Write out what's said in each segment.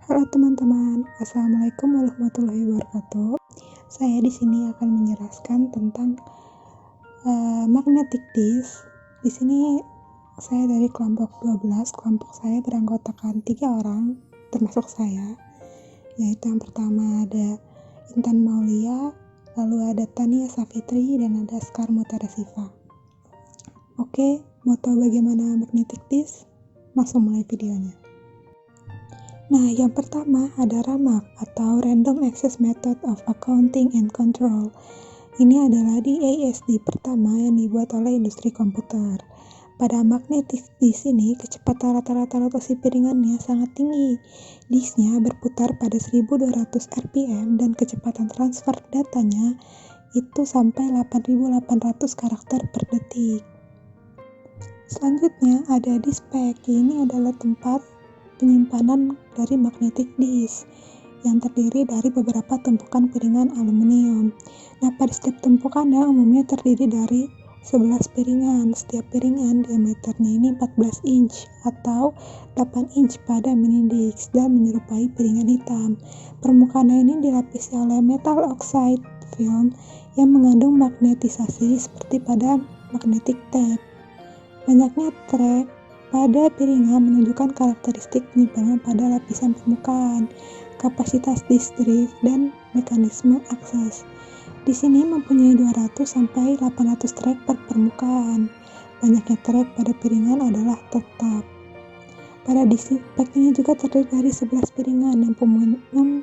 Halo teman-teman, Assalamualaikum warahmatullahi wabarakatuh. Saya di sini akan menjelaskan tentang magnetic disk. Di sini saya dari kelompok 12. Kelompok saya beranggotakan 3 orang, termasuk saya. Yaitu yang pertama ada Intan Maulia, lalu ada Tania Safitri, dan ada Skar Mutarasifa. Oke, mau tahu bagaimana magnetic disk? Langsung mulai videonya. Nah, yang pertama ada RAMAC atau Random Access Method of Accounting and Control. Ini adalah DASD pertama yang dibuat oleh industri komputer. Pada magnetic disk ini, kecepatan rata-rata rotasi piringannya sangat tinggi. Disknya berputar pada 1200 rpm dan kecepatan transfer datanya itu sampai 8800 karakter per detik. Selanjutnya ada disk-pack. Ini adalah tempat penyimpanan dari magnetic disk yang terdiri dari beberapa tumpukan piringan aluminium. Nah, pada setiap tumpukannya umumnya terdiri dari 11 piringan. Setiap piringan diameternya ini 14 inch atau 8 inch pada mini disk dan menyerupai piringan hitam. Permukaannya ini dilapisi oleh metal oxide film yang mengandung magnetisasi seperti pada magnetic tape. Banyaknya track pada piringan menunjukkan karakteristik penyimpanan pada lapisan permukaan, kapasitas disk drive, dan mekanisme akses. Di sini mempunyai 200 sampai 800 track per permukaan. Banyaknya track pada piringan adalah tetap. Pada disk pack ini juga terdiri dari 11 piringan yang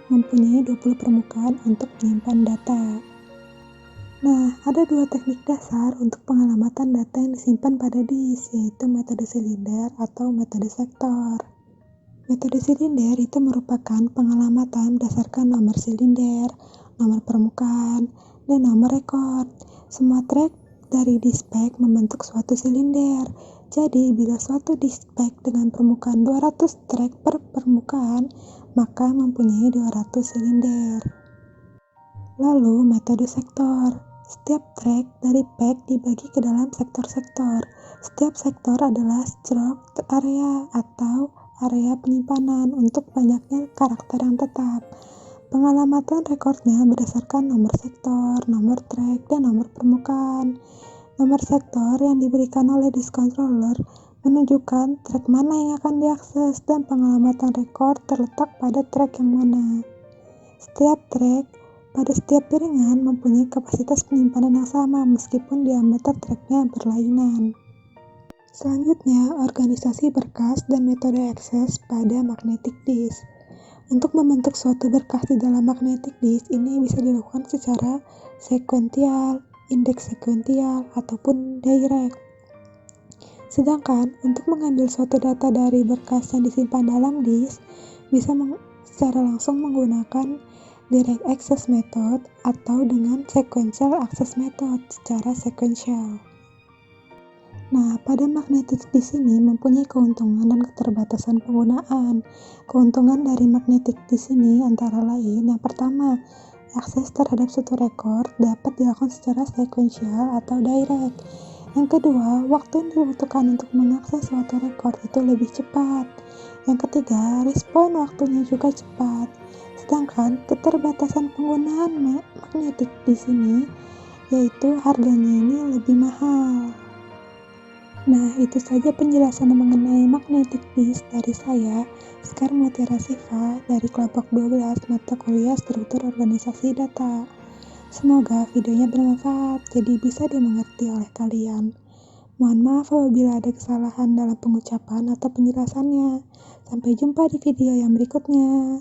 mempunyai 20 permukaan untuk menyimpan data. Nah, ada dua teknik dasar untuk pengalamatan data yang disimpan pada disk, yaitu metode silinder atau metode sektor. Metode silinder itu merupakan pengalamatan berdasarkan nomor silinder, nomor permukaan, dan nomor rekord. Semua track dari disk pack membentuk suatu silinder. Jadi, bila suatu disk pack dengan permukaan 200 track per permukaan, maka mempunyai 200 silinder. Lalu, metode sektor. Setiap track dari pack dibagi ke dalam sektor-sektor. Setiap sektor adalah stroke area atau area penyimpanan untuk banyaknya karakter yang tetap. Pengalamatan rekornya berdasarkan nomor sektor, nomor track, dan nomor permukaan. Nomor sektor yang diberikan oleh disk controller menunjukkan track mana yang akan diakses, dan pengalamatan rekor terletak pada track yang mana. Setiap track pada setiap piringan mempunyai kapasitas penyimpanan yang sama meskipun diameter tracknya berlainan. Selanjutnya, organisasi berkas dan metode akses pada magnetic disk. Untuk membentuk suatu berkas di dalam magnetic disk ini bisa dilakukan secara sekuensial, indeks sekuensial, ataupun direct. Sedangkan untuk mengambil suatu data dari berkas yang disimpan dalam disk bisa secara langsung menggunakan direct access method atau dengan sequential access method secara sekuensial. Nah, pada magnetic disk ini mempunyai keuntungan dan keterbatasan penggunaan. Keuntungan dari magnetic disk ini antara lain, yang pertama, akses terhadap suatu record dapat dilakukan secara sekuensial atau direct. Yang kedua, waktu yang dibutuhkan untuk mengakses suatu record itu lebih cepat. Yang ketiga, respon waktunya juga cepat. Sedangkan keterbatasan penggunaan magnetic di sini yaitu harganya ini lebih mahal. Nah, itu saja penjelasan mengenai magnetic disk dari saya, Skar Mutarasifa, dari kelompok 12 mata kuliah struktur organisasi data. Semoga videonya bermanfaat, jadi bisa dimengerti oleh kalian. Mohon maaf apabila ada kesalahan dalam pengucapan atau penjelasannya. Sampai jumpa di video yang berikutnya.